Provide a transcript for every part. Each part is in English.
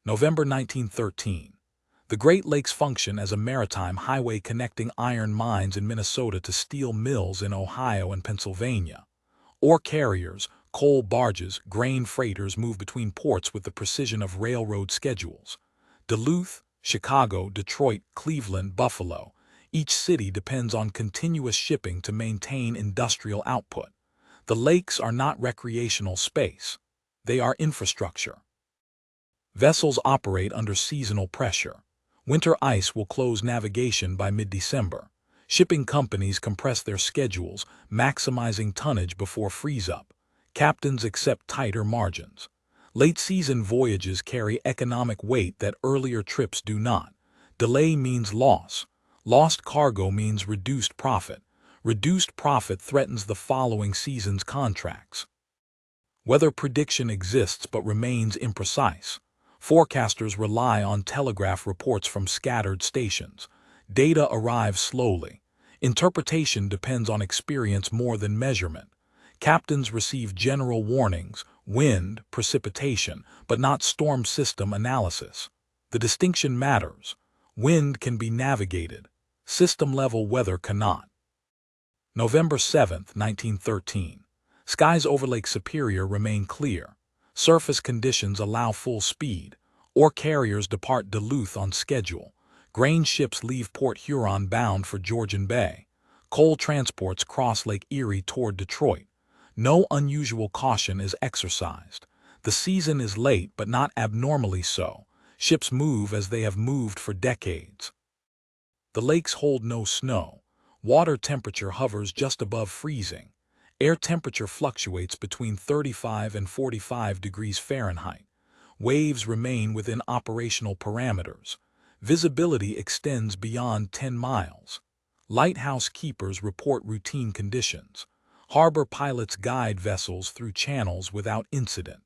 November 1913. The Great Lakes function as a maritime highway connecting iron mines in Minnesota to steel mills in Ohio and Pennsylvania. Ore carriers, coal barges, grain freighters move between ports with the precision of railroad schedules. Duluth, Chicago, Detroit, Cleveland, Buffalo. Each city depends on continuous shipping to maintain industrial output. The lakes are not recreational space. They are infrastructure. Vessels operate under seasonal pressure. Winter ice will close navigation by mid-December. Shipping companies compress their schedules, maximizing tonnage before freeze-up. Captains accept tighter margins. Late-season voyages carry economic weight that earlier trips do not. Delay means loss. Lost cargo means reduced profit. Reduced profit threatens the following season's contracts. Weather prediction exists but remains imprecise. Forecasters rely on telegraph reports from scattered stations. Data arrives slowly. Interpretation depends on experience more than measurement. Captains receive general warnings, wind, precipitation, but not storm system analysis. The distinction matters. Wind can be navigated. System-level weather cannot. November 7, 1913. Skies over Lake Superior remain clear. Surface conditions allow full speed. Ore carriers depart Duluth on schedule. Grain ships leave Port Huron bound for Georgian Bay. Coal transports cross Lake Erie toward Detroit. No unusual caution is exercised. The season is late but not abnormally so. Ships move as they have moved for decades. The lakes hold no snow. Water temperature hovers just above freezing. Air temperature fluctuates between 35 and 45 degrees Fahrenheit. Waves remain within operational parameters. Visibility extends beyond 10 miles. Lighthouse keepers report routine conditions. Harbor pilots guide vessels through channels without incident.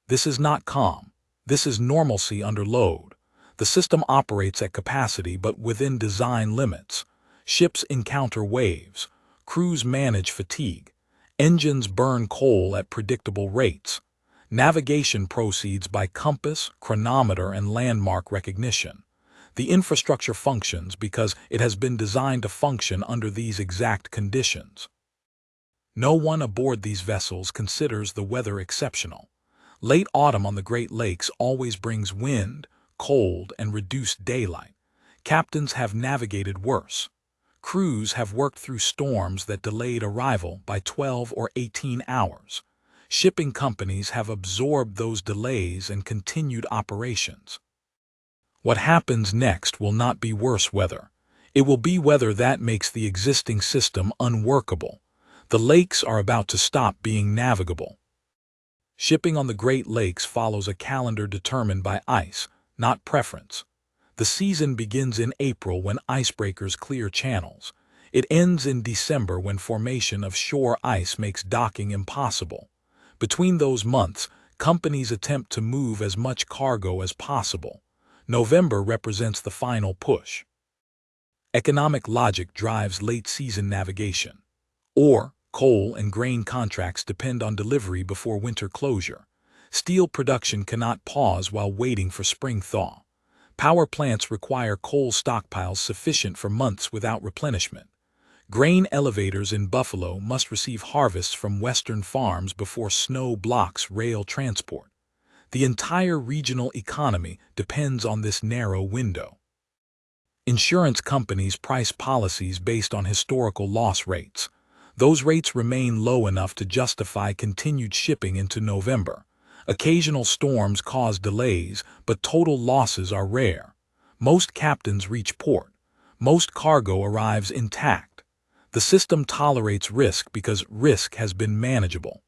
This is not calm. This is normalcy under load. The system operates at capacity but within design limits. Ships encounter waves. Crews manage fatigue. Engines burn coal at predictable rates. Navigation proceeds by compass, chronometer, and landmark recognition. The infrastructure functions because it has been designed to function under these exact conditions. No one aboard these vessels considers the weather exceptional. Late autumn on the Great Lakes always brings wind, cold, and reduced daylight. Captains have navigated worse. Crews have worked through storms that delayed arrival by 12 or 18 hours. Shipping companies have absorbed those delays and continued operations. What happens next will not be worse weather. It will be weather that makes the existing system unworkable. The lakes are about to stop being navigable. Shipping on the Great Lakes follows a calendar determined by ice, not preference. The season begins in April when icebreakers clear channels. It ends in December when formation of shore ice makes docking impossible. Between those months, companies attempt to move as much cargo as possible. November represents the final push. Economic logic drives late-season navigation. Ore, coal, and grain contracts depend on delivery before winter closure. Steel production cannot pause while waiting for spring thaw. Power plants require coal stockpiles sufficient for months without replenishment. Grain elevators in Buffalo must receive harvests from western farms before snow blocks rail transport. The entire regional economy depends on this narrow window. Insurance companies price policies based on historical loss rates. Those rates remain low enough to justify continued shipping into November. Occasional storms cause delays, but total losses are rare. Most captains reach port. Most cargo arrives intact. The system tolerates risk because risk has been manageable.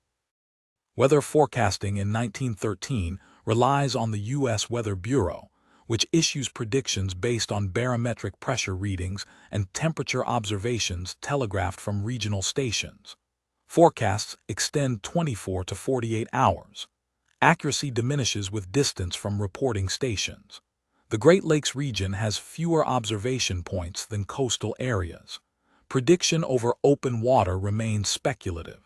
Weather forecasting in 1913 relies on the U.S. Weather Bureau, which issues predictions based on barometric pressure readings and temperature observations telegraphed from regional stations. Forecasts extend 24 to 48 hours. Accuracy diminishes with distance from reporting stations. The Great Lakes region has fewer observation points than coastal areas. Prediction over open water remains speculative.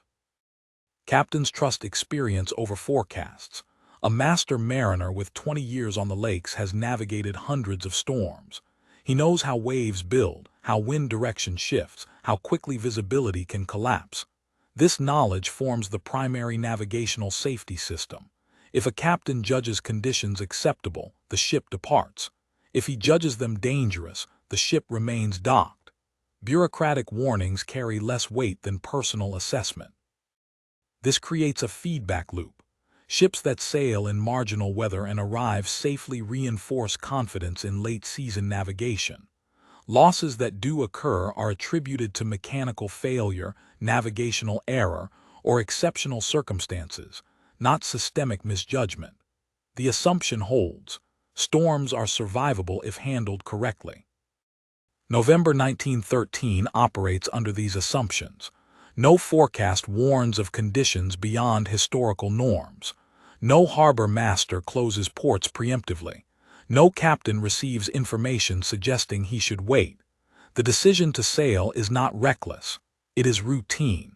Captains trust experience over forecasts. A master mariner with 20 years on the lakes has navigated hundreds of storms. He knows how waves build, how wind direction shifts, how quickly visibility can collapse. This knowledge forms the primary navigational safety system. If a captain judges conditions acceptable, the ship departs. If he judges them dangerous, the ship remains docked. Bureaucratic warnings carry less weight than personal assessment. This creates a feedback loop. Ships that sail in marginal weather and arrive safely reinforce confidence in late-season navigation. Losses that do occur are attributed to mechanical failure, navigational error, or exceptional circumstances, not systemic misjudgment. The assumption holds: storms are survivable if handled correctly. November 1913 operates under these assumptions. No forecast warns of conditions beyond historical norms. No harbor master closes ports preemptively. No captain receives information suggesting he should wait. The decision to sail is not reckless. It is routine.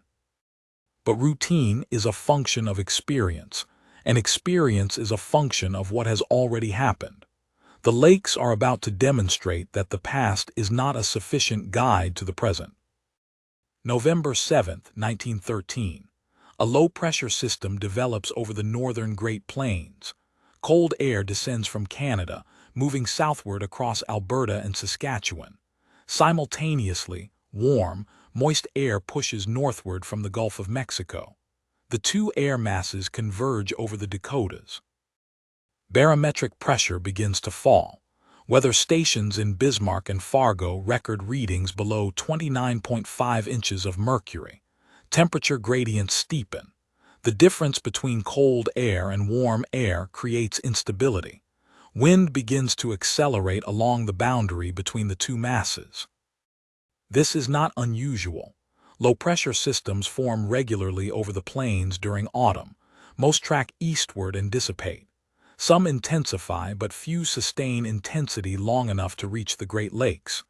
But routine is a function of experience, and experience is a function of what has already happened. The lakes are about to demonstrate that the past is not a sufficient guide to the present. November 7, 1913. A low-pressure system develops over the northern Great Plains. Cold air descends from Canada, moving southward across Alberta and Saskatchewan. Simultaneously, warm, moist air pushes northward from the Gulf of Mexico. The two air masses converge over the Dakotas. Barometric pressure begins to fall. Weather stations in Bismarck and Fargo record readings below 29.5 inches of mercury. Temperature gradients steepen. The difference between cold air and warm air creates instability. Wind begins to accelerate along the boundary between the two masses. This is not unusual. Low-pressure systems form regularly over the plains during autumn. Most track eastward and dissipate. Some intensify, but few sustain intensity long enough to reach the Great Lakes.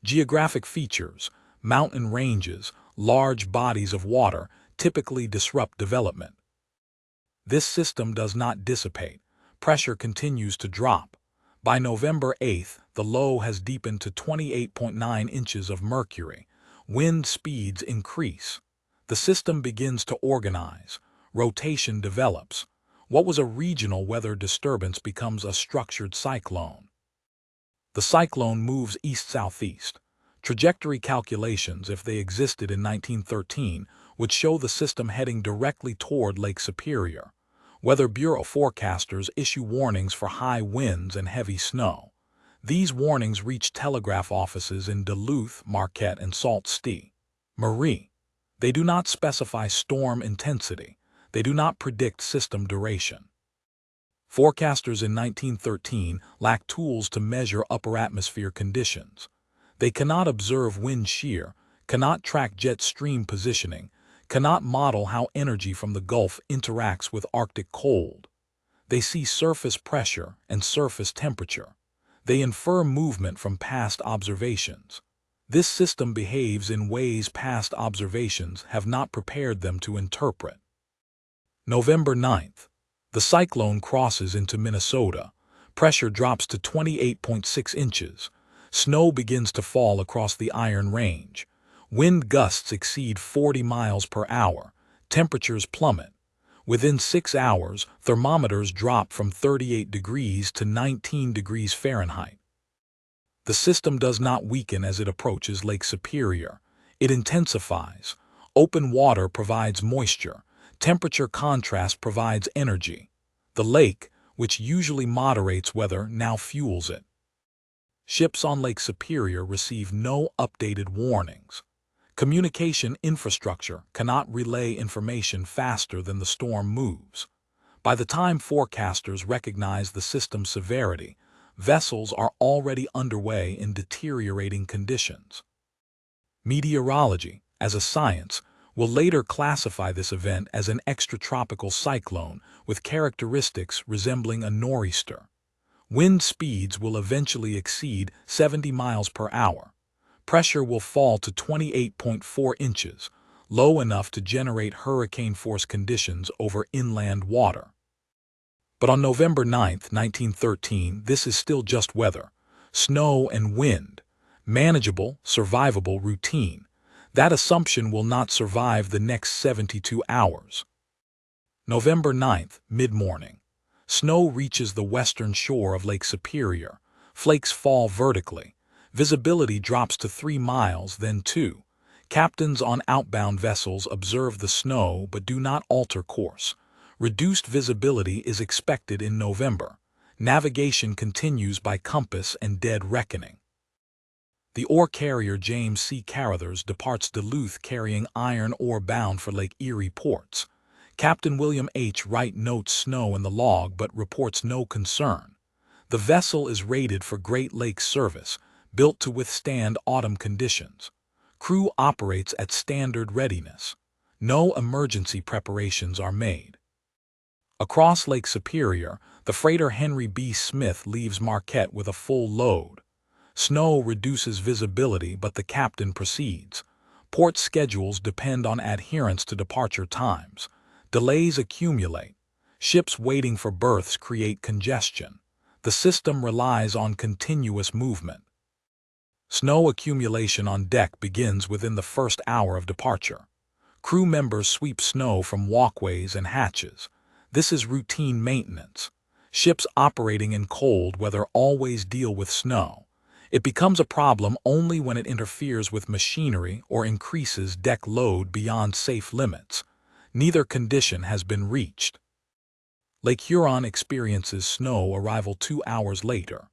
Geographic features, mountain ranges, large bodies of water typically disrupt development. This system does not dissipate. Pressure continues to drop. By November 8, the low has deepened to 28.9 inches of mercury. Wind speeds increase. The system begins to organize. Rotation develops. What was a regional weather disturbance becomes a structured cyclone. The cyclone moves east-southeast. Trajectory calculations, if they existed in 1913, would show the system heading directly toward Lake Superior. Weather Bureau forecasters issue warnings for high winds and heavy snow. These warnings reach telegraph offices in Duluth, Marquette, and Sault Ste. Marie. They do not specify storm intensity. They do not predict system duration. Forecasters in 1913 lack tools to measure upper atmosphere conditions. They cannot observe wind shear, cannot track jet stream positioning, cannot model how energy from the Gulf interacts with Arctic cold. They see surface pressure and surface temperature. They infer movement from past observations. This system behaves in ways past observations have not prepared them to interpret. November 9th. The cyclone crosses into Minnesota. Pressure drops to 28.6 inches. Snow begins to fall across the Iron Range. Wind gusts exceed 40 miles per hour. Temperatures plummet. Within 6 hours, thermometers drop from 38 degrees to 19 degrees Fahrenheit. The system does not weaken as it approaches Lake Superior. It intensifies. Open water provides moisture. Temperature contrast provides energy. The lake, which usually moderates weather, now fuels it. Ships on Lake Superior receive no updated warnings. Communication infrastructure cannot relay information faster than the storm moves. By the time forecasters recognize the system's severity, vessels are already underway in deteriorating conditions. Meteorology, as a science, will later classify this event as an extratropical cyclone with characteristics resembling a nor'easter. Wind speeds will eventually exceed 70 miles per hour. Pressure will fall to 28.4 inches, low enough to generate hurricane-force conditions over inland water. But on November 9, 1913, this is still just weather. Snow and wind. Manageable, survivable routine. That assumption will not survive the next 72 hours. November 9th, mid-morning. Snow reaches the western shore of Lake Superior. Flakes fall vertically. Visibility drops to 3 miles, then 2. Captains on outbound vessels observe the snow but do not alter course. Reduced visibility is expected in November. Navigation continues by compass and dead reckoning. The ore carrier James C. Carruthers departs Duluth carrying iron ore bound for Lake Erie ports. Captain William H. Wright notes snow in the log but reports no concern. The vessel is rated for Great Lakes service, built to withstand autumn conditions. Crew operates at standard readiness. No emergency preparations are made. Across Lake Superior, the freighter Henry B. Smith leaves Marquette with a full load. Snow reduces visibility, but the captain proceeds. Port schedules depend on adherence to departure times. Delays accumulate. Ships waiting for berths create congestion. The system relies on continuous movement. Snow accumulation on deck begins within the first hour of departure. Crew members sweep snow from walkways and hatches. This is routine maintenance. Ships operating in cold weather always deal with snow. It becomes a problem only when it interferes with machinery or increases deck load beyond safe limits. Neither condition has been reached. Lake Huron experiences snow arrival 2 hours later.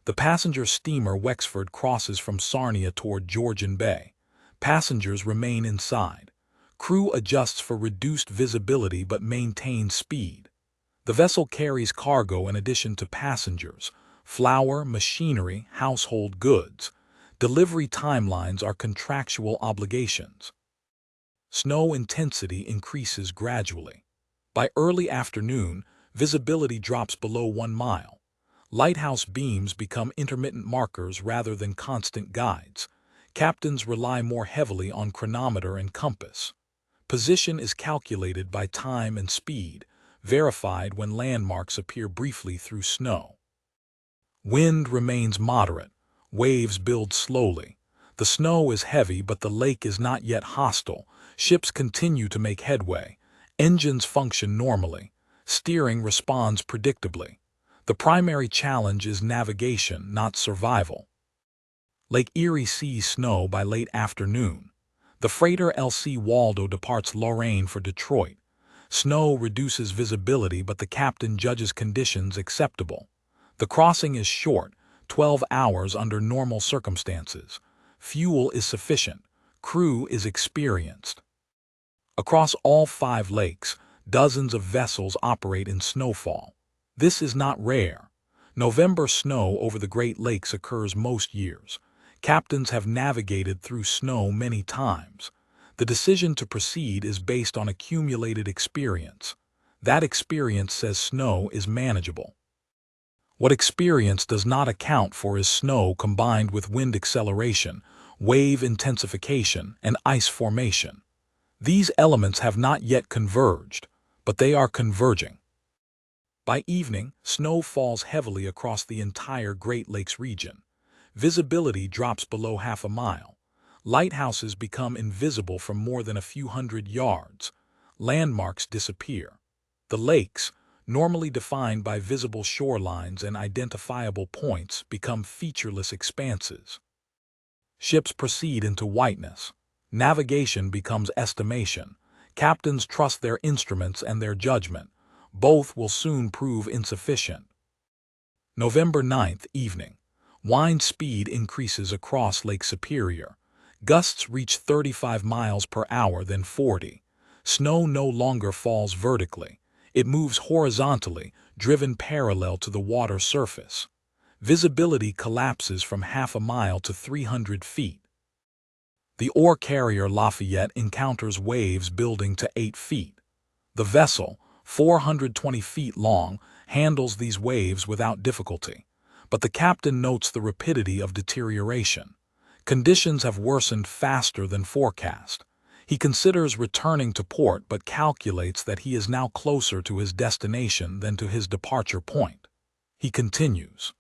The passenger steamer Wexford crosses from Sarnia toward Georgian Bay. Passengers remain inside. Crew adjusts for reduced visibility but maintains speed. The vessel carries cargo in addition to passengers: flour, machinery, household goods. Delivery timelines are contractual obligations. Snow intensity increases gradually. By early afternoon, visibility drops below 1 mile. Lighthouse beams become intermittent markers rather than constant guides. Captains rely more heavily on chronometer and compass. Position is calculated by time and speed, verified when landmarks appear briefly through snow. Wind remains moderate. Waves build slowly. The snow is heavy, but the lake is not yet hostile. Ships continue to make headway. Engines function normally. Steering responds predictably. The primary challenge is navigation, not survival. Lake Erie sees snow by late afternoon. The freighter L.C. Waldo departs Lorain for Detroit. Snow reduces visibility, but the captain judges conditions acceptable. The crossing is short, 12 hours under normal circumstances. Fuel is sufficient. Crew is experienced. Across all 5 lakes, dozens of vessels operate in snowfall. This is not rare. November snow over the Great Lakes occurs most years. Captains have navigated through snow many times. The decision to proceed is based on accumulated experience. That experience says snow is manageable. What experience does not account for is snow combined with wind acceleration, wave intensification, and ice formation. These elements have not yet converged, but they are converging. By evening, snow falls heavily across the entire Great Lakes region. Visibility drops below half a mile. Lighthouses become invisible from more than a few hundred yards. Landmarks disappear. The lakes, normally defined by visible shorelines and identifiable points, become featureless expanses. Ships proceed into whiteness. Navigation becomes estimation. Captains trust their instruments and their judgment. Both will soon prove insufficient. November 9th, evening. Wind speed increases across Lake Superior. Gusts reach 35 miles per hour, then 40. Snow no longer falls vertically. It moves horizontally, driven parallel to the water surface. Visibility collapses from half a mile to 300 feet. The ore carrier Lafayette encounters waves building to 8 feet. The vessel, 420 feet long, handles these waves without difficulty. But the captain notes the rapidity of deterioration. Conditions have worsened faster than forecast. He considers returning to port but calculates that he is now closer to his destination than to his departure point. He continues.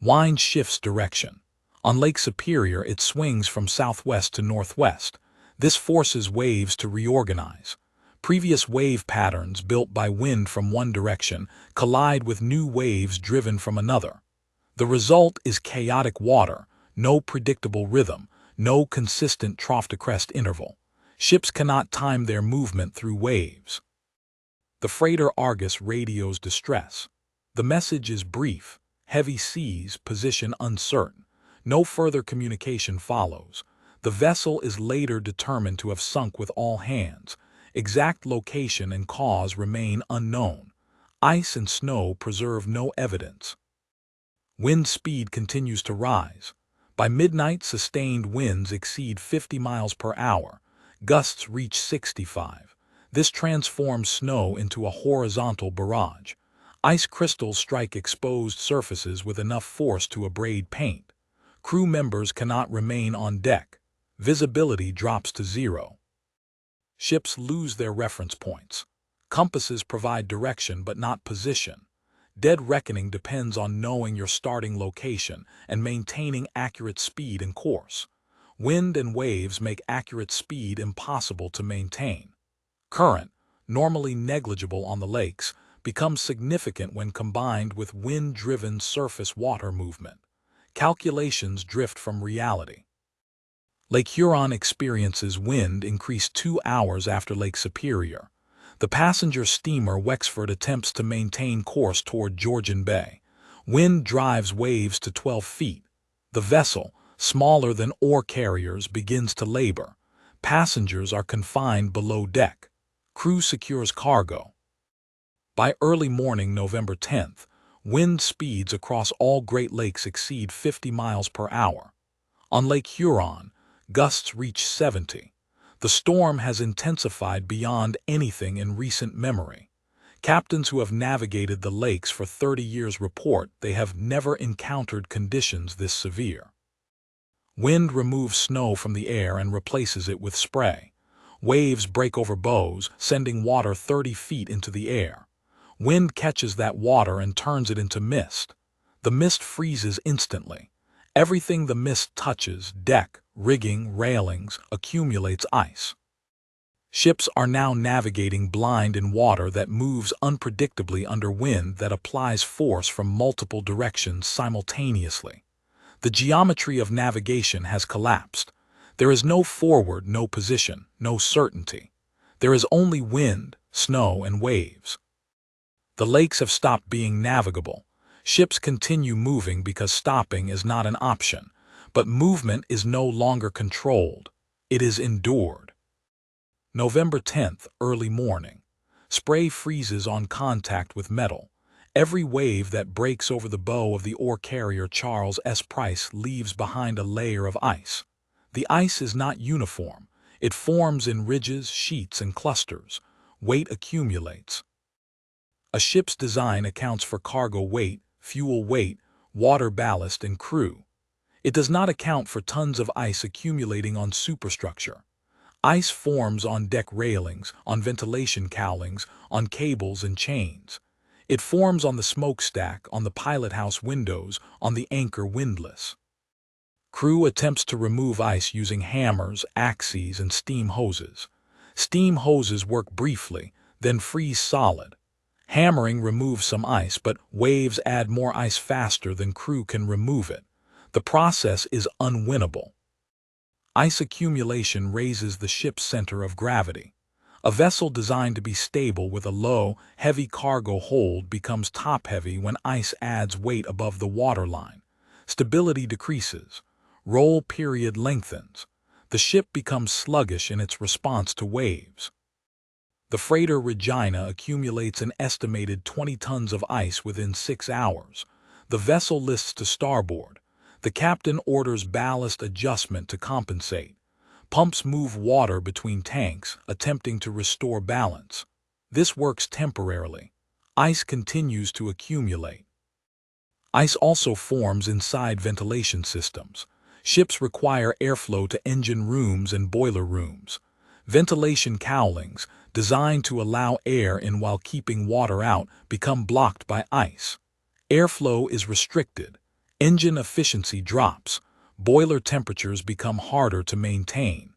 Wind shifts direction. On Lake Superior, it swings from southwest to northwest. This forces waves to reorganize. Previous wave patterns built by wind from one direction collide with new waves driven from another. The result is chaotic water, no predictable rhythm, no consistent trough-to-crest interval. Ships cannot time their movement through waves. The freighter Argus radios distress. The message is brief: heavy seas, position uncertain. No further communication follows. The vessel is later determined to have sunk with all hands. Exact location and cause remain unknown. Ice and snow preserve no evidence. Wind speed continues to rise. By midnight, sustained winds exceed 50 miles per hour. Gusts reach 65. This transforms snow into a horizontal barrage. Ice crystals strike exposed surfaces with enough force to abrade paint. Crew members cannot remain on deck. Visibility drops to zero. Ships lose their reference points. Compasses provide direction but not position. Dead reckoning depends on knowing your starting location and maintaining accurate speed and course. Wind and waves make accurate speed impossible to maintain. Current, normally negligible on the lakes, becomes significant when combined with wind-driven surface water movement. Calculations drift from reality. Lake Huron experiences wind increase 2 hours after Lake Superior. The passenger steamer Wexford attempts to maintain course toward Georgian Bay. Wind drives waves to 12 feet. The vessel, smaller than ore carriers, begins to labor. Passengers are confined below deck. Crew secures cargo. By early morning, November 10th, wind speeds across all Great Lakes exceed 50 miles per hour. On Lake Huron, gusts reach 70. The storm has intensified beyond anything in recent memory. Captains who have navigated the lakes for 30 years report they have never encountered conditions this severe. Wind removes snow from the air and replaces it with spray. Waves break over bows, sending water 30 feet into the air. Wind catches that water and turns it into mist. The mist freezes instantly. Everything the mist touches, deck, rigging, railings, accumulates ice. Ships are now navigating blind in water that moves unpredictably under wind that applies force from multiple directions simultaneously. The geometry of navigation has collapsed. There is no forward, no position, no certainty. There is only wind, snow, and waves. The lakes have stopped being navigable. Ships continue moving because stopping is not an option, but movement is no longer controlled. It is endured. November 10th, early morning. Spray freezes on contact with metal. Every wave that breaks over the bow of the ore carrier Charles S. Price leaves behind a layer of ice. The ice is not uniform. It forms in ridges, sheets, and clusters. Weight accumulates. A ship's design accounts for cargo weight, fuel weight, water ballast, and crew. It does not account for tons of ice accumulating on superstructure. Ice forms on deck railings, on ventilation cowlings, on cables and chains. It forms on the smokestack, on the pilot house windows, on the anchor windlass. Crew attempts to remove ice using hammers, axes, and steam hoses. Steam hoses work briefly, then freeze solid. Hammering removes some ice, but waves add more ice faster than crew can remove it. The process is unwinnable. Ice accumulation raises the ship's center of gravity. A vessel designed to be stable with a low, heavy cargo hold becomes top-heavy when ice adds weight above the waterline. Stability decreases. Roll period lengthens. The ship becomes sluggish in its response to waves. The freighter Regina accumulates an estimated 20 tons of ice within 6 hours. The vessel lists to starboard. The captain orders ballast adjustment to compensate. Pumps move water between tanks, attempting to restore balance. This works temporarily. Ice continues to accumulate. Ice also forms inside ventilation systems. Ships require airflow to engine rooms and boiler rooms. Ventilation cowlings, designed to allow air in while keeping water out, become blocked by ice. Airflow is restricted. Engine efficiency drops. Boiler temperatures become harder to maintain.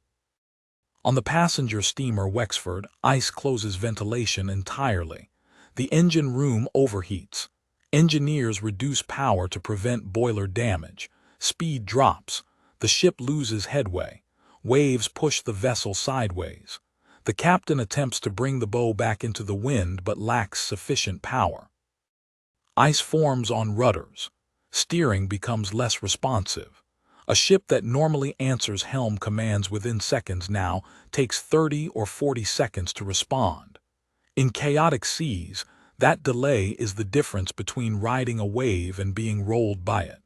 On the passenger steamer Wexford, ice closes ventilation entirely. The engine room overheats. Engineers reduce power to prevent boiler damage. Speed drops. The ship loses headway. Waves push the vessel sideways. The captain attempts to bring the bow back into the wind but lacks sufficient power. Ice forms on rudders. Steering becomes less responsive. A ship that normally answers helm commands within seconds now takes 30 or 40 seconds to respond. In chaotic seas, that delay is the difference between riding a wave and being rolled by it.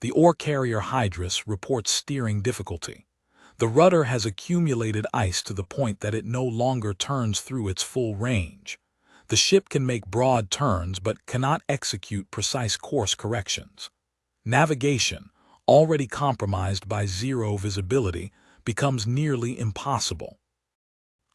The ore carrier Hydrus reports steering difficulty. The rudder has accumulated ice to the point that it no longer turns through its full range. The ship can make broad turns but cannot execute precise course corrections. Navigation, already compromised by zero visibility, becomes nearly impossible.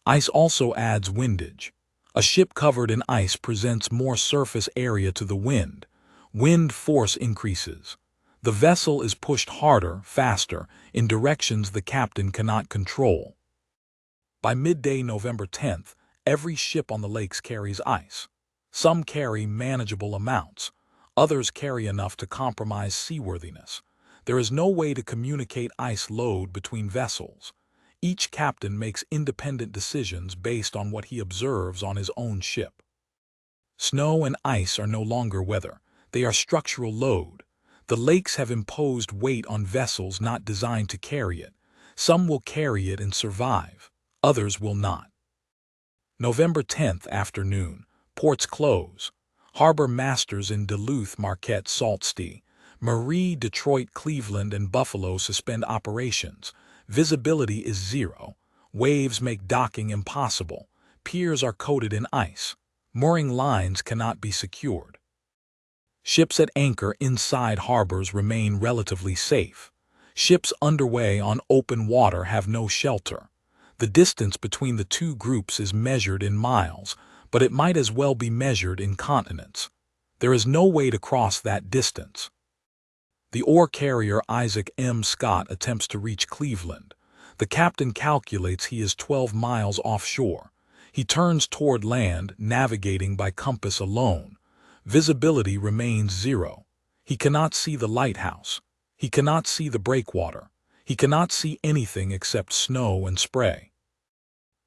Ice also adds windage. A ship covered in ice presents more surface area to the wind. Wind force increases. The vessel is pushed harder, faster, in directions the captain cannot control. By midday November 10th, every ship on the lakes carries ice. Some carry manageable amounts. Others carry enough to compromise seaworthiness. There is no way to communicate ice load between vessels. Each captain makes independent decisions based on what he observes on his own ship. Snow and ice are no longer weather. They are structural load. The lakes have imposed weight on vessels not designed to carry it. Some will carry it and survive. Others will not. November 10th afternoon. Ports close. Harbor masters in Duluth, Marquette, Sault Ste. Marie, Detroit, Cleveland, and Buffalo suspend operations. Visibility is zero. Waves make docking impossible. Piers are coated in ice. Mooring lines cannot be secured. Ships at anchor inside harbors remain relatively safe. Ships underway on open water have no shelter. The distance between the two groups is measured in miles, but it might as well be measured in continents. There is no way to cross that distance. The ore carrier Isaac M. Scott attempts to reach Cleveland. The captain calculates he is 12 miles offshore. He turns toward land, navigating by compass alone. Visibility remains zero. He cannot see the lighthouse. He cannot see the breakwater. He cannot see anything except snow and spray.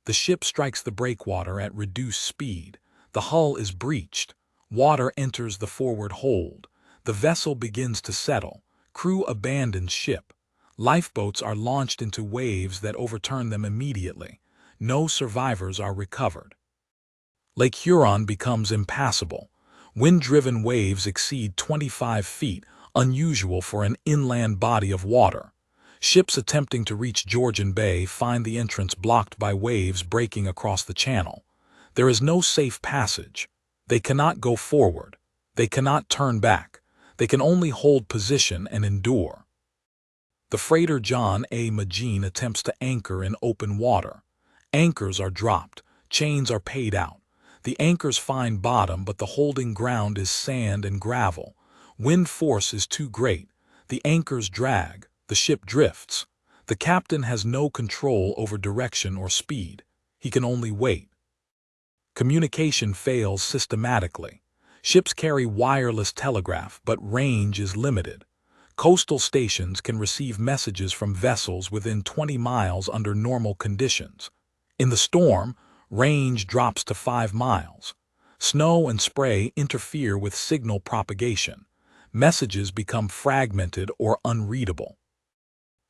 The ship strikes the breakwater at reduced speed. The hull is breached. Water enters the forward hold. The vessel begins to settle. Crew abandons ship. Lifeboats are launched into waves that overturn them immediately. No survivors are recovered. Lake Huron becomes impassable. Wind-driven waves exceed 25 feet, unusual for an inland body of water. Ships attempting to reach Georgian Bay find the entrance blocked by waves breaking across the channel. There is no safe passage. They cannot go forward. They cannot turn back. They can only hold position and endure. The freighter John A. Maginn attempts to anchor in open water. Anchors are dropped. Chains are paid out. The anchors find bottom, but the holding ground is sand and gravel. Wind force is too great. The anchors drag. The ship drifts. The captain has no control over direction or speed. He can only wait. Communication fails systematically. Ships carry wireless telegraph, but range is limited. Coastal stations can receive messages from vessels within 20 miles under normal conditions. In the storm, range drops to 5 miles. Snow and spray interfere with signal propagation. Messages become fragmented or unreadable.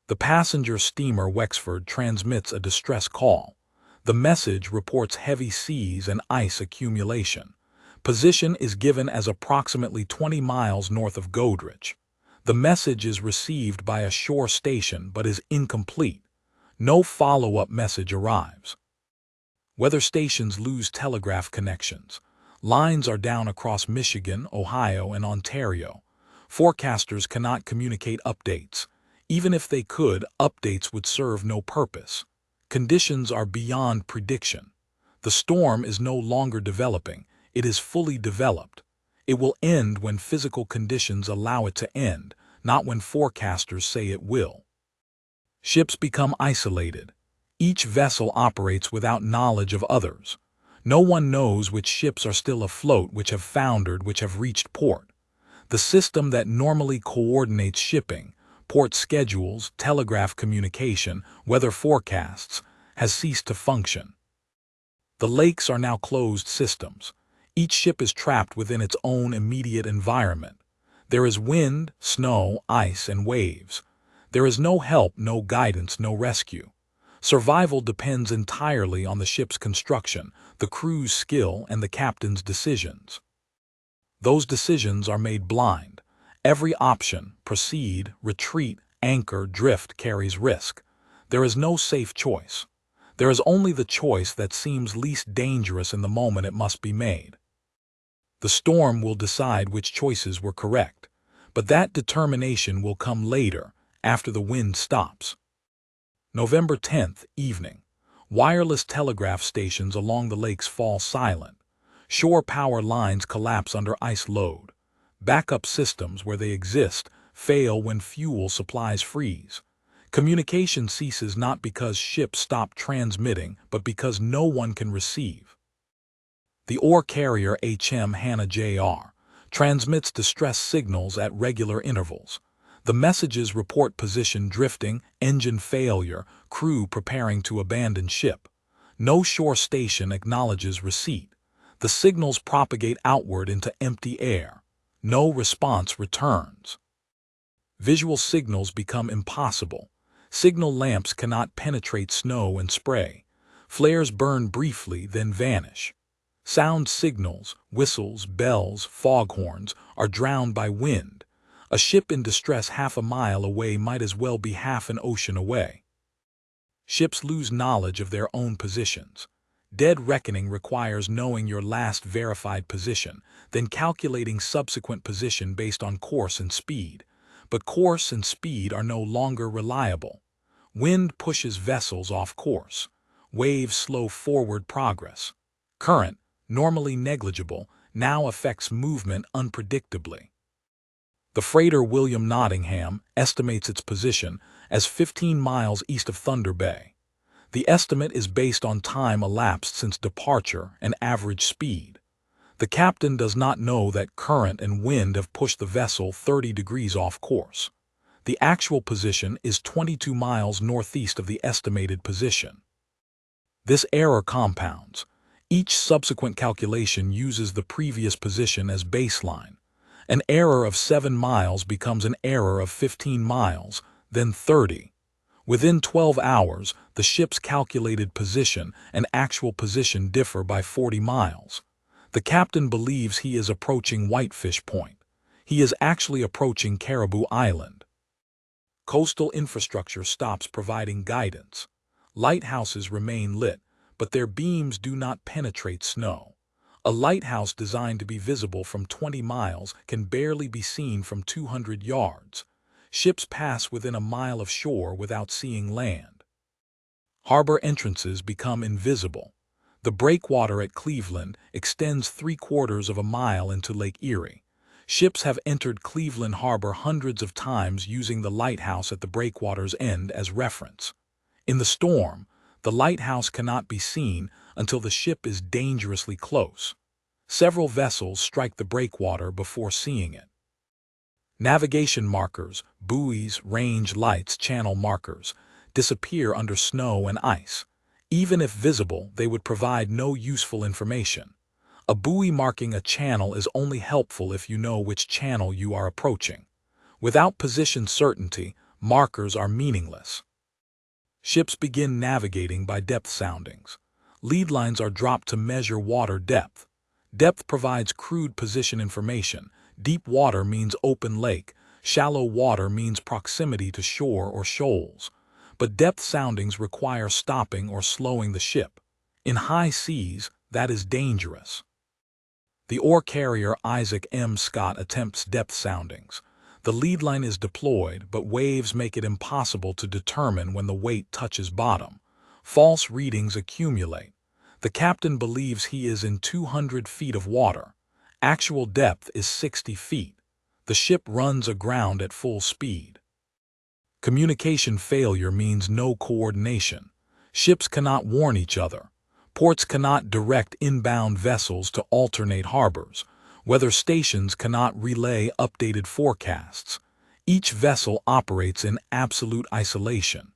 The passenger steamer Wexford transmits a distress call. The message reports heavy seas and ice accumulation. Position is given as approximately 20 miles north of Godrich. The message is received by a shore station but is incomplete. No follow-up message arrives. Weather stations lose telegraph connections. Lines are down across Michigan, Ohio, and Ontario. Forecasters cannot communicate updates. Even if they could, updates would serve no purpose. Conditions are beyond prediction. The storm is no longer developing, it is fully developed. It will end when physical conditions allow it to end, not when forecasters say it will. Ships become isolated. Each vessel operates without knowledge of others. No one knows which ships are still afloat, which have foundered, which have reached port. The system that normally coordinates shipping, port schedules, telegraph communication, weather forecasts, has ceased to function. The lakes are now closed systems. Each ship is trapped within its own immediate environment. There is wind, snow, ice, and waves. There is no help, no guidance, no rescue. Survival depends entirely on the ship's construction, the crew's skill, and the captain's decisions. Those decisions are made blind. Every option, proceed, retreat, anchor, drift, carries risk. There is no safe choice. There is only the choice that seems least dangerous in the moment it must be made. The storm will decide which choices were correct, but that determination will come later, after the wind stops. November 10th, evening. Wireless telegraph stations along the lakes fall silent. Shore power lines collapse under ice load. Backup systems, where they exist, fail when fuel supplies freeze. Communication ceases not because ships stop transmitting, but because no one can receive. The ore carrier HM Hannah Jr. transmits distress signals at regular intervals. The messages report position drifting, engine failure, crew preparing to abandon ship. No shore station acknowledges receipt. The signals propagate outward into empty air. No response returns. Visual signals become impossible. Signal lamps cannot penetrate snow and spray. Flares burn briefly, then vanish. Sound signals, whistles, bells, foghorns, are drowned by wind. A ship in distress half a mile away might as well be half an ocean away. Ships lose knowledge of their own positions. Dead reckoning requires knowing your last verified position, then calculating subsequent position based on course and speed. But course and speed are no longer reliable. Wind pushes vessels off course. Waves slow forward progress. Current, normally negligible, now affects movement unpredictably. The freighter William Nottingham estimates its position as 15 miles east of Thunder Bay. The estimate is based on time elapsed since departure and average speed. The captain does not know that current and wind have pushed the vessel 30 degrees off course. The actual position is 22 miles northeast of the estimated position. This error compounds. Each subsequent calculation uses the previous position as baseline. An error of 7 miles becomes an error of 15 miles, then 30. Within 12 hours, the ship's calculated position and actual position differ by 40 miles. The captain believes he is approaching Whitefish Point. He is actually approaching Caribou Island. Coastal infrastructure stops providing guidance. Lighthouses remain lit, but their beams do not penetrate snow. A lighthouse designed to be visible from 20 miles can barely be seen from 200 yards. Ships pass within a mile of shore without seeing land. Harbor entrances become invisible. The breakwater at Cleveland extends 3/4 of a mile into Lake Erie. Ships have entered Cleveland Harbor hundreds of times using the lighthouse at the breakwater's end as reference. In the storm, the lighthouse cannot be seen until the ship is dangerously close. Several vessels strike the breakwater before seeing it. Navigation markers, buoys, range lights, channel markers, disappear under snow and ice. Even if visible, they would provide no useful information. A buoy marking a channel is only helpful if you know which channel you are approaching. Without position certainty, markers are meaningless. Ships begin navigating by depth soundings. Lead lines are dropped to measure water depth. Depth provides crude position information. Deep water means open lake. Shallow water means proximity to shore or shoals. But depth soundings require stopping or slowing the ship. In high seas, that is dangerous. The ore carrier Isaac M. Scott attempts depth soundings. The lead line is deployed, but waves make it impossible to determine when the weight touches bottom. False readings accumulate. The captain believes he is in 200 feet of water. Actual depth is 60 feet. The ship runs aground at full speed. Communication failure means no coordination. Ships cannot warn each other. Ports cannot direct inbound vessels to alternate harbors. Weather stations cannot relay updated forecasts. Each vessel operates in absolute isolation.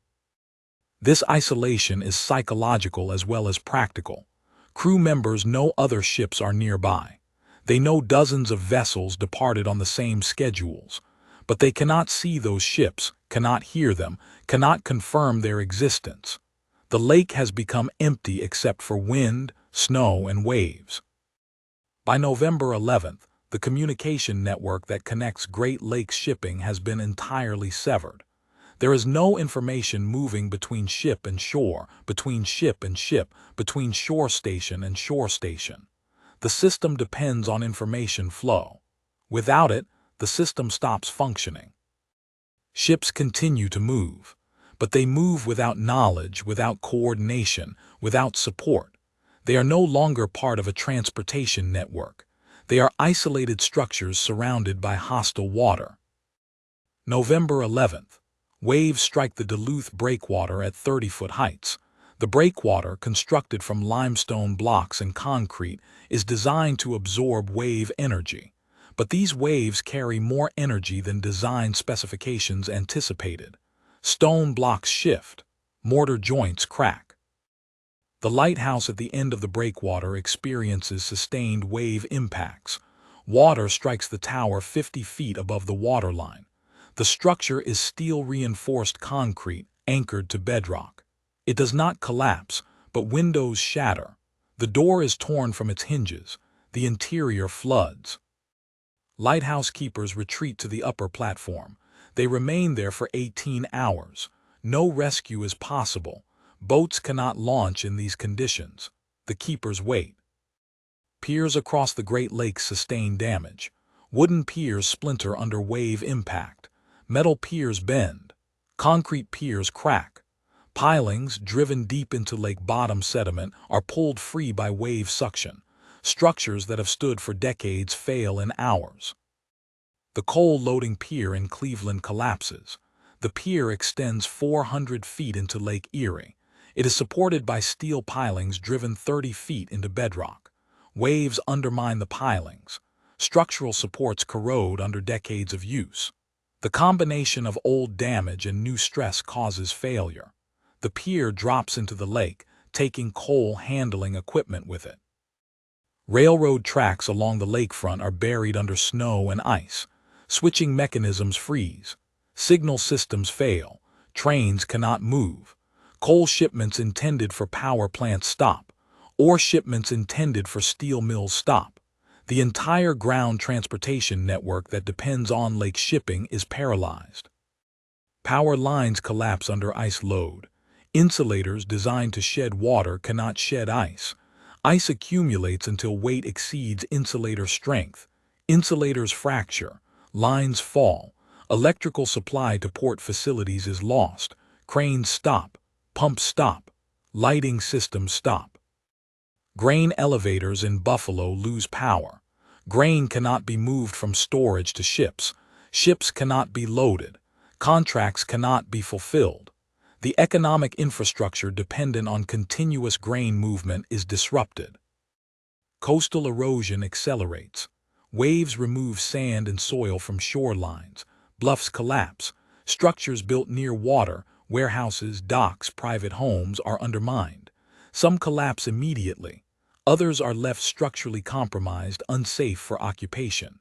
This isolation is psychological as well as practical. Crew members know other ships are nearby. They know dozens of vessels departed on the same schedules, but they cannot see those ships, cannot hear them, cannot confirm their existence. The lake has become empty except for wind, snow, and waves. By November 11th, the communication network that connects Great Lakes shipping has been entirely severed. There is no information moving between ship and shore, between ship and ship, between shore station and shore station. The system depends on information flow. Without it, the system stops functioning. Ships continue to move, but they move without knowledge, without coordination, without support. They are no longer part of a transportation network. They are isolated structures surrounded by hostile water. November 11th. Waves strike the Duluth breakwater at 30-foot heights. The breakwater, constructed from limestone blocks and concrete, is designed to absorb wave energy. But these waves carry more energy than design specifications anticipated. Stone blocks shift. Mortar joints crack. The lighthouse at the end of the breakwater experiences sustained wave impacts. Water strikes the tower 50 feet above the waterline. The structure is steel-reinforced concrete anchored to bedrock. It does not collapse, but windows shatter. The door is torn from its hinges. The interior floods. Lighthouse keepers retreat to the upper platform. They remain there for 18 hours. No rescue is possible. Boats cannot launch in these conditions. The keepers wait. Piers across the Great Lakes sustain damage. Wooden piers splinter under wave impact. Metal piers bend. Concrete piers crack. Pilings, driven deep into lake bottom sediment, are pulled free by wave suction. Structures that have stood for decades fail in hours. The coal loading pier in Cleveland collapses. The pier extends 400 feet into Lake Erie. It is supported by steel pilings driven 30 feet into bedrock. Waves undermine the pilings. Structural supports corrode under decades of use. The combination of old damage and new stress causes failure. The pier drops into the lake, taking coal handling equipment with it. Railroad tracks along the lakefront are buried under snow and ice. Switching mechanisms freeze. Signal systems fail. Trains cannot move. Coal shipments intended for power plants stop. Ore shipments intended for steel mills stop. The entire ground transportation network that depends on lake shipping is paralyzed. Power lines collapse under ice load. Insulators designed to shed water cannot shed ice. Ice accumulates until weight exceeds insulator strength. Insulators fracture. Lines fall. Electrical supply to port facilities is lost. Cranes stop. Pumps stop. Lighting systems stop. Grain elevators in Buffalo lose power. Grain cannot be moved from storage to ships. Ships cannot be loaded. Contracts cannot be fulfilled. The economic infrastructure dependent on continuous grain movement is disrupted. Coastal erosion accelerates. Waves remove sand and soil from shorelines. Bluffs collapse. Structures built near water, warehouses, docks, private homes, are undermined. Some collapse immediately. Others are left structurally compromised, unsafe for occupation.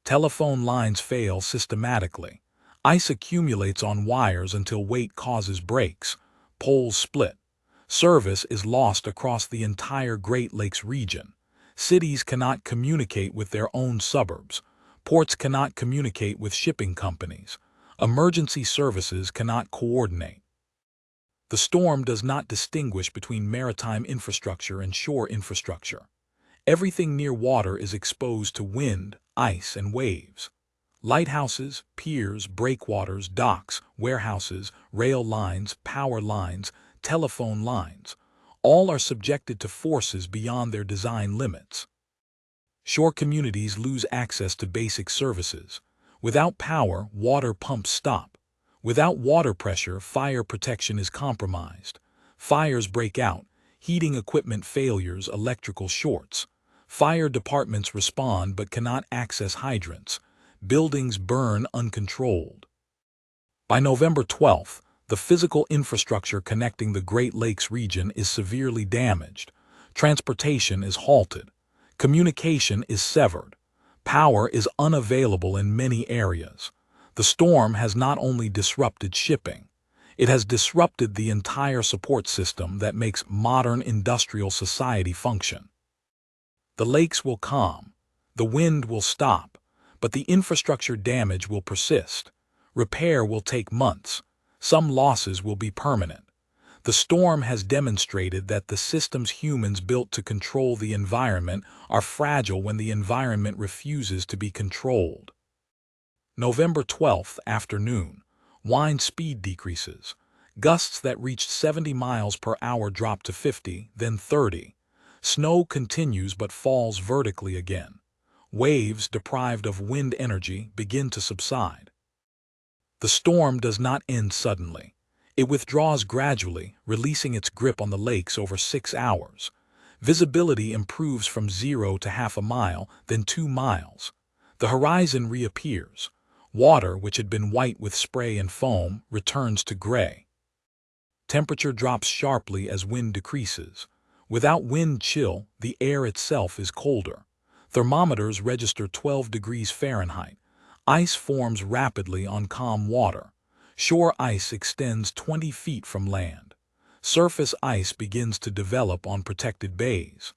Telephone lines fail systematically. Ice accumulates on wires until weight causes breaks. Poles split. Service is lost across the entire Great Lakes region. Cities cannot communicate with their own suburbs. Ports cannot communicate with shipping companies. Emergency services cannot coordinate. The storm does not distinguish between maritime infrastructure and shore infrastructure. Everything near water is exposed to wind, ice, and waves. Lighthouses, piers, breakwaters, docks, warehouses, rail lines, power lines, telephone lines. All are subjected to forces beyond their design limits. Shore communities lose access to basic services. Without power, water pumps stop. Without water pressure, fire protection is compromised. Fires break out, heating equipment failures, electrical shorts. Fire departments respond but cannot access hydrants. Buildings burn uncontrolled. By November 12th, the physical infrastructure connecting the Great Lakes region is severely damaged. Transportation is halted. Communication is severed. Power is unavailable in many areas. The storm has not only disrupted shipping, it has disrupted the entire support system that makes modern industrial society function. The lakes will calm, the wind will stop, but the infrastructure damage will persist. Repair will take months. Some losses will be permanent. The storm has demonstrated that the systems humans built to control the environment are fragile when the environment refuses to be controlled. November 12th afternoon, wind speed decreases. Gusts that reached 70 miles per hour drop to 50, then 30. Snow continues but falls vertically again. Waves, deprived of wind energy, begin to subside. The storm does not end suddenly. It withdraws gradually, releasing its grip on the lakes over 6 hours. Visibility improves from 0 to half a mile, then 2 miles. The horizon reappears. Water, which had been white with spray and foam, returns to gray. Temperature drops sharply as wind decreases. Without wind chill, the air itself is colder. Thermometers register 12 degrees Fahrenheit. Ice forms rapidly on calm water. Shore ice extends 20 feet from land. Surface ice begins to develop on protected bays.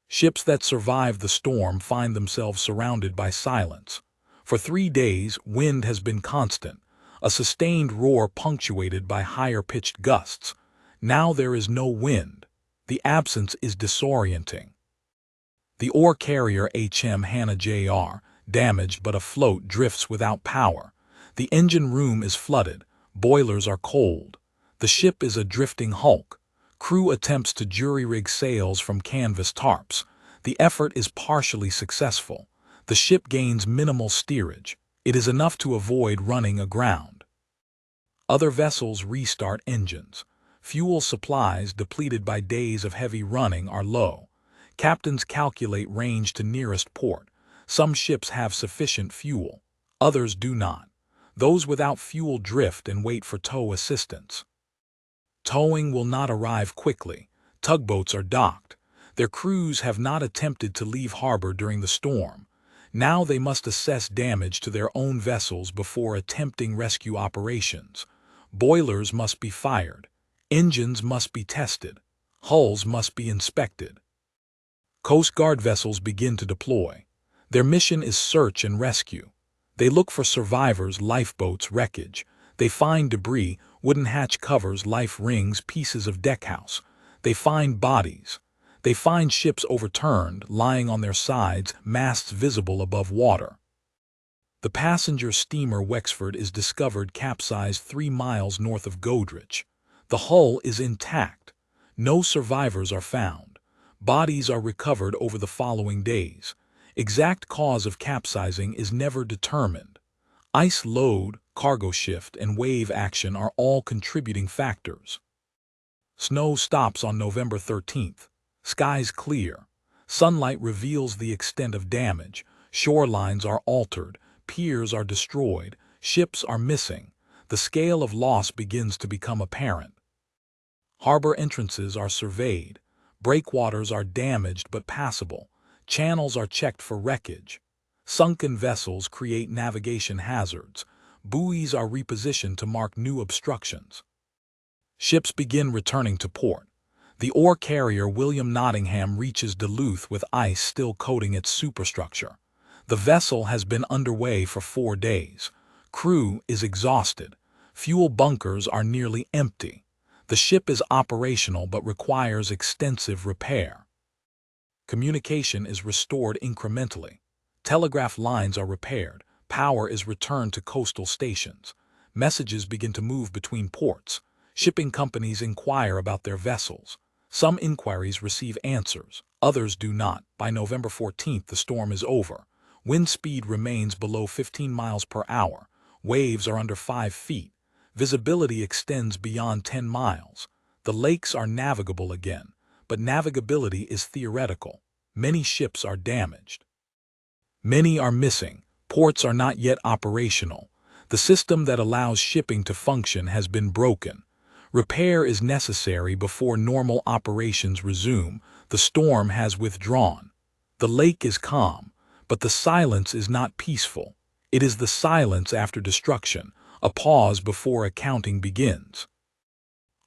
Ships that survive the storm find themselves surrounded by silence. For 3 days, wind has been constant, a sustained roar punctuated by higher-pitched gusts. Now there is no wind. The absence is disorienting. The ore carrier HM Hannah Jr., damaged but afloat, drifts without power. The engine room is flooded. Boilers are cold. The ship is a drifting hulk. Crew attempts to jury-rig sails from canvas tarps. The effort is partially successful. The ship gains minimal steerage. It is enough to avoid running aground. Other vessels restart engines. Fuel supplies, depleted by days of heavy running, are low. Captains calculate range to nearest port. Some ships have sufficient fuel. Others do not. Those without fuel drift and wait for tow assistance. Towing will not arrive quickly. Tugboats are docked. Their crews have not attempted to leave harbor during the storm. Now they must assess damage to their own vessels before attempting rescue operations. Boilers must be fired. Engines must be tested. Hulls must be inspected. Coast Guard vessels begin to deploy. Their mission is search and rescue. They look for survivors, lifeboats, wreckage. They find debris, wooden hatch covers, life rings, pieces of deckhouse. They find bodies. They find ships overturned, lying on their sides, masts visible above water. The passenger steamer Wexford is discovered capsized 3 miles north of Godrich. The hull is intact. No survivors are found. Bodies are recovered over the following days. Exact cause of capsizing is never determined. Ice load, cargo shift, and wave action are all contributing factors. Snow stops on November 13th. Skies clear. Sunlight reveals the extent of damage. Shorelines are altered. Piers are destroyed. Ships are missing. The scale of loss begins to become apparent. Harbor entrances are surveyed. Breakwaters are damaged but passable. Channels are checked for wreckage. Sunken vessels create navigation hazards. Buoys are repositioned to mark new obstructions. Ships begin returning to port. The ore carrier William Nottingham reaches Duluth with ice still coating its superstructure. The vessel has been underway for 4 days. Crew is exhausted. Fuel bunkers are nearly empty. The ship is operational but requires extensive repair. Communication is restored incrementally. Telegraph lines are repaired. Power is returned to coastal stations. Messages begin to move between ports. Shipping companies inquire about their vessels. Some inquiries receive answers, others do not. By November 14th, the storm is over. Wind speed remains below 15 miles per hour. Waves are under 5 feet. Visibility extends beyond 10 miles. The lakes are navigable again, but navigability is theoretical. Many ships are damaged. Many are missing. Ports are not yet operational. The system that allows shipping to function has been broken. Repair is necessary before normal operations resume. The storm has withdrawn. The lake is calm, but the silence is not peaceful. It is the silence after destruction, a pause before accounting begins.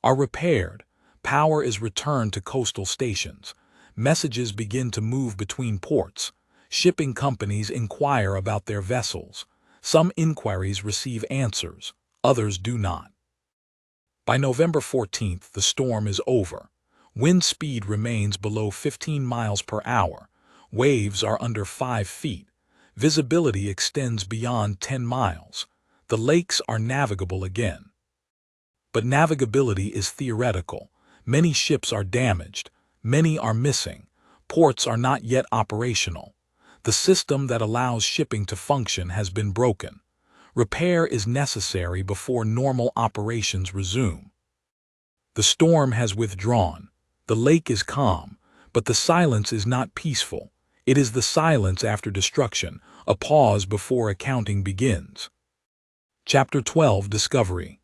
Are repaired. Power is returned to coastal stations. Messages begin to move between ports. Shipping companies inquire about their vessels. Some inquiries receive answers, others do not. By November 14th, the storm is over. Wind speed remains below 15 miles per hour. Waves are under 5 feet. Visibility extends beyond 10 miles. The lakes are navigable again. But navigability is theoretical. Many ships are damaged. Many are missing. Ports are not yet operational. The system that allows shipping to function has been broken. Repair is necessary before normal operations resume. The storm has withdrawn. The lake is calm, but the silence is not peaceful. It is the silence after destruction, a pause before accounting begins. Chapter 12, Discovery.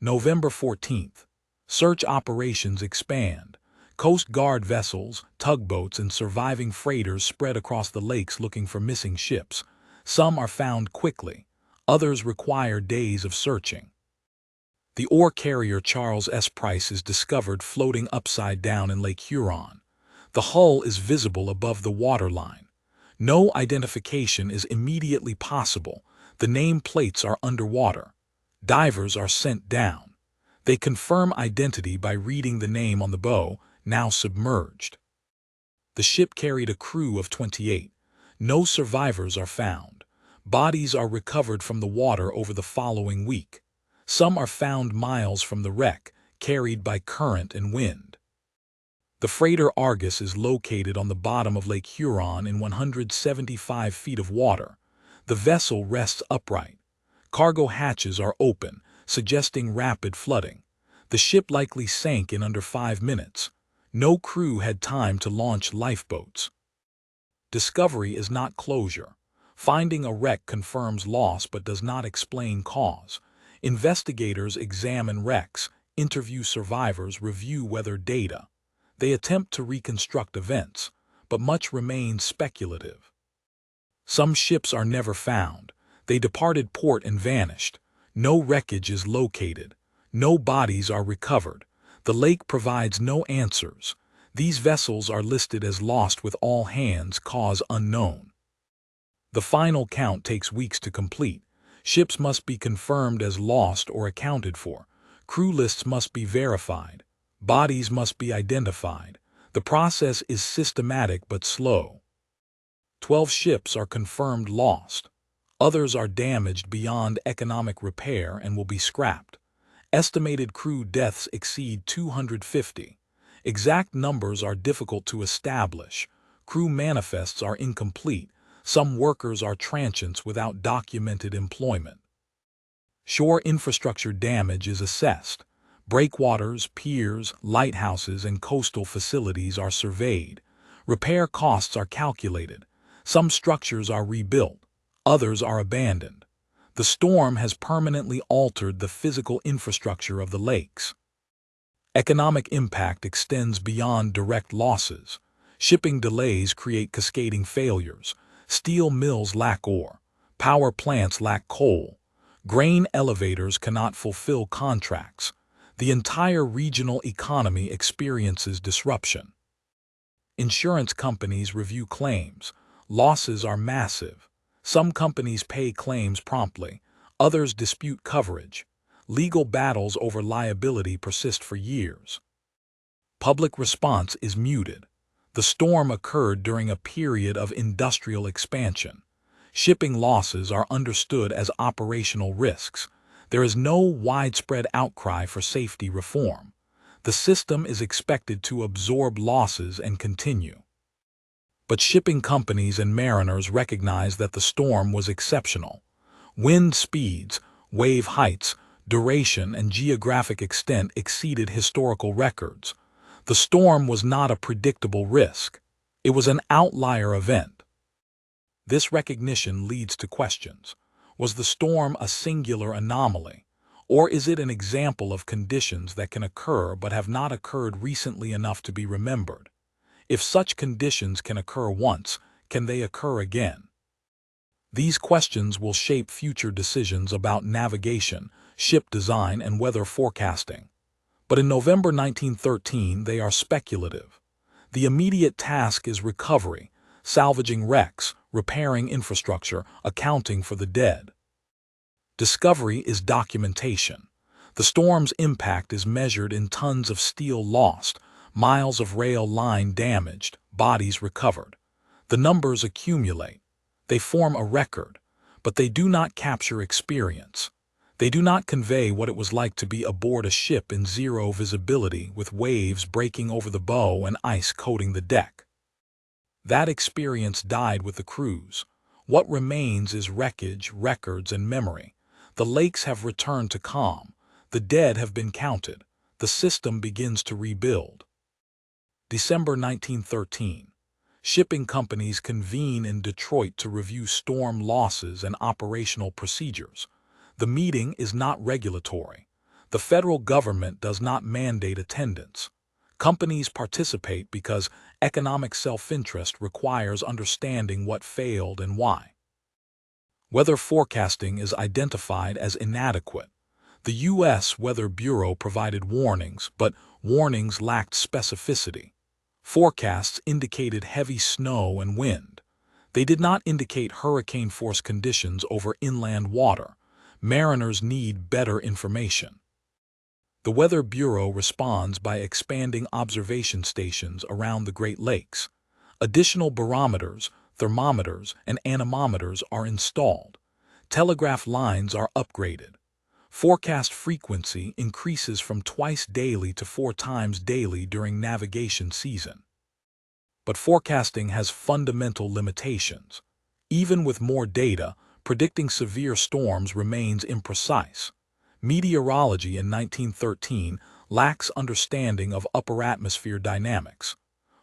November 14th. Search operations expand. Coast Guard vessels, tugboats, and surviving freighters spread across the lakes looking for missing ships. Some are found quickly. Others require days of searching. The ore carrier Charles S. Price is discovered floating upside down in Lake Huron. The hull is visible above the waterline. No identification is immediately possible. The name plates are underwater. Divers are sent down. They confirm identity by reading the name on the bow, now submerged. The ship carried a crew of 28. No survivors are found. Bodies are recovered from the water over the following week. Some are found miles from the wreck, carried by current and wind. The freighter Argus is located on the bottom of Lake Huron in 175 feet of water. The vessel rests upright. Cargo hatches are open, suggesting rapid flooding. The ship likely sank in under 5 minutes. No crew had time to launch lifeboats. Discovery is not closure. Finding a wreck confirms loss but does not explain cause. Investigators examine wrecks, interview survivors, review weather data. They attempt to reconstruct events, but much remains speculative. Some ships are never found. They departed port and vanished. No wreckage is located. No bodies are recovered. The lake provides no answers. These vessels are listed as lost with all hands, cause unknown. The final count takes weeks to complete. Ships must be confirmed as lost or accounted for. Crew lists must be verified. Bodies must be identified. The process is systematic but slow. 12 ships are confirmed lost. Others are damaged beyond economic repair and will be scrapped. Estimated crew deaths exceed 250. Exact numbers are difficult to establish. Crew manifests are incomplete. Some workers are transients without documented employment. Shore infrastructure damage is assessed. Breakwaters, piers, lighthouses, and coastal facilities are surveyed. Repair costs are calculated. Some structures are rebuilt. Others are abandoned. The storm has permanently altered the physical infrastructure of the lakes. Economic impact extends beyond direct losses. Shipping delays create cascading failures. Steel mills lack ore. Power plants lack coal. Grain elevators cannot fulfill contracts. The entire regional economy experiences disruption. Insurance companies review claims. Losses are massive. Some companies pay claims promptly. Others dispute coverage. Legal battles over liability persist for years. Public response is muted. The storm occurred during a period of industrial expansion. Shipping losses are understood as operational risks. There is no widespread outcry for safety reform. The system is expected to absorb losses and continue. But shipping companies and mariners recognize that the storm was exceptional. Wind speeds, wave heights, duration, and geographic extent exceeded historical records. The storm was not a predictable risk. It was an outlier event. This recognition leads to questions. Was the storm a singular anomaly? Or is it an example of conditions that can occur but have not occurred recently enough to be remembered? If such conditions can occur once, can they occur again? These questions will shape future decisions about navigation, ship design, and weather forecasting. But in November 1913, they are speculative. The immediate task is recovery, salvaging wrecks, repairing infrastructure, accounting for the dead. Discovery is documentation. The storm's impact is measured in tons of steel lost, miles of rail line damaged, bodies recovered. The numbers accumulate. They form a record, but they do not capture experience. They do not convey what it was like to be aboard a ship in zero visibility with waves breaking over the bow and ice coating the deck. That experience died with the cruise. What remains is wreckage, records, and memory. The lakes have returned to calm. The dead have been counted. The system begins to rebuild. December 1913. Shipping companies convene in Detroit to review storm losses and operational procedures. The meeting is not regulatory. The federal government does not mandate attendance. Companies participate because economic self-interest requires understanding what failed and why. Weather forecasting is identified as inadequate. The U.S. Weather Bureau provided warnings, but warnings lacked specificity. Forecasts indicated heavy snow and wind. They did not indicate hurricane-force conditions over inland water. Mariners need better information. The Weather Bureau responds by expanding observation stations around the Great Lakes. Additional barometers, thermometers, and anemometers are installed. Telegraph lines are upgraded. Forecast frequency increases from twice daily to 4 times daily during navigation season. But forecasting has fundamental limitations. Even with more data, predicting severe storms remains imprecise. Meteorology in 1913 lacks understanding of upper atmosphere dynamics.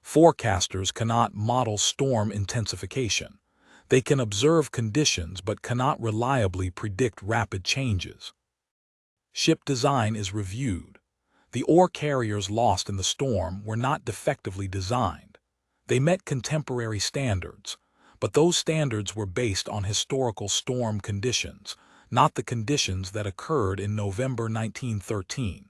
Forecasters cannot model storm intensification. They can observe conditions but cannot reliably predict rapid changes. Ship design is reviewed. The ore carriers lost in the storm were not defectively designed. They met contemporary standards, but those standards were based on historical storm conditions, not the conditions that occurred in November 1913.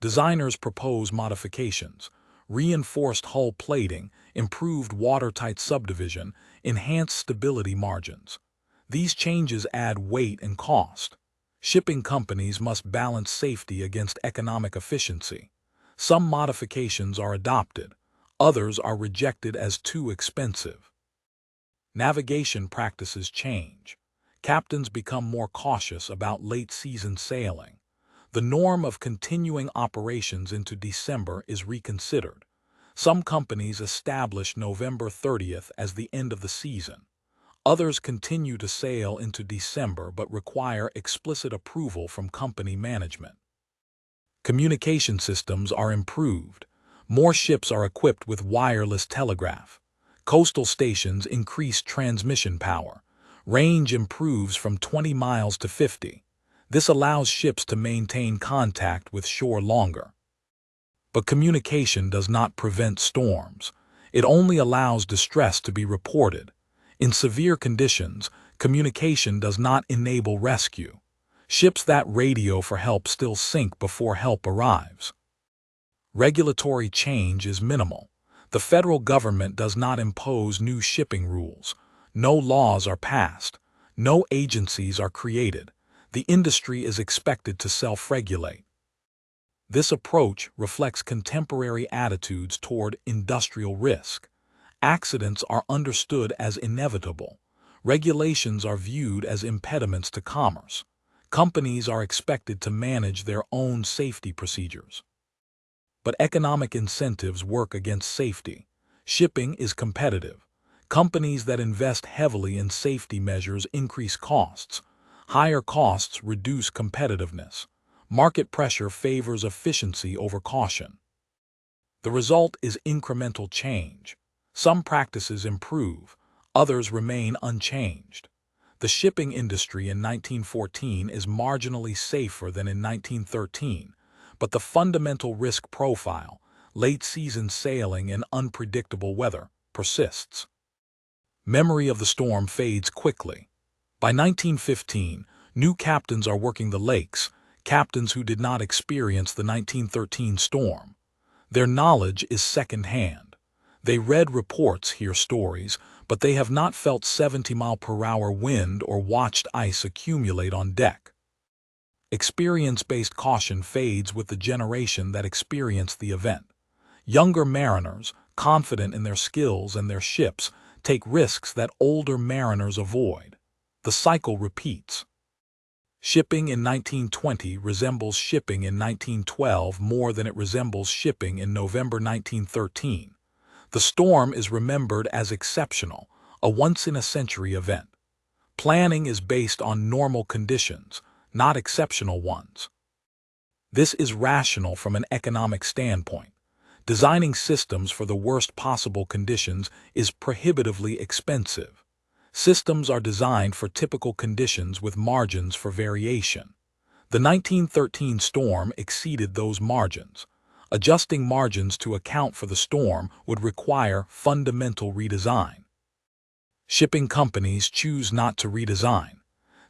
Designers propose modifications: reinforced hull plating, improved watertight subdivision, enhanced stability margins. These changes add weight and cost. Shipping companies must balance safety against economic efficiency. Some modifications are adopted, others are rejected as too expensive. Navigation practices change. Captains become more cautious about late-season sailing. The norm of continuing operations into December is reconsidered. Some companies establish November 30th as the end of the season. Others continue to sail into December but require explicit approval from company management. Communication systems are improved. More ships are equipped with wireless telegraph. Coastal stations increase transmission power. Range improves from 20 miles to 50. This allows ships to maintain contact with shore longer. But communication does not prevent storms. It only allows distress to be reported. In severe conditions, communication does not enable rescue. Ships that radio for help still sink before help arrives. Regulatory change is minimal. The federal government does not impose new shipping rules. No laws are passed. No agencies are created. The industry is expected to self-regulate. This approach reflects contemporary attitudes toward industrial risk. Accidents are understood as inevitable. Regulations are viewed as impediments to commerce. Companies are expected to manage their own safety procedures. But economic incentives work against safety. Shipping is competitive. Companies that invest heavily in safety measures increase costs. Higher costs reduce competitiveness. Market pressure favors efficiency over caution. The result is incremental change. Some practices improve, others remain unchanged. The shipping industry in 1914 is marginally safer than in 1913, but the fundamental risk profile, late-season sailing and unpredictable weather, persists. Memory of the storm fades quickly. By 1915, new captains are working the lakes, captains who did not experience the 1913 storm. Their knowledge is second-hand. They read reports, hear stories, but they have not felt 70-mile-per-hour wind or watched ice accumulate on deck. Experience-based caution fades with the generation that experienced the event. Younger mariners, confident in their skills and their ships, take risks that older mariners avoid. The cycle repeats. Shipping in 1920 resembles shipping in 1912 more than it resembles shipping in November 1913. The storm is remembered as exceptional, a once-in-a-century event. Planning is based on normal conditions, not exceptional ones. This is rational from an economic standpoint. Designing systems for the worst possible conditions is prohibitively expensive. Systems are designed for typical conditions with margins for variation. The 1913 storm exceeded those margins. Adjusting margins to account for the storm would require fundamental redesign. Shipping companies choose not to redesign.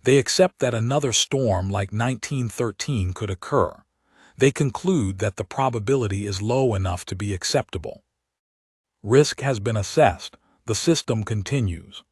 They accept that another storm like 1913 could occur. They conclude that the probability is low enough to be acceptable. Risk has been assessed. The system continues.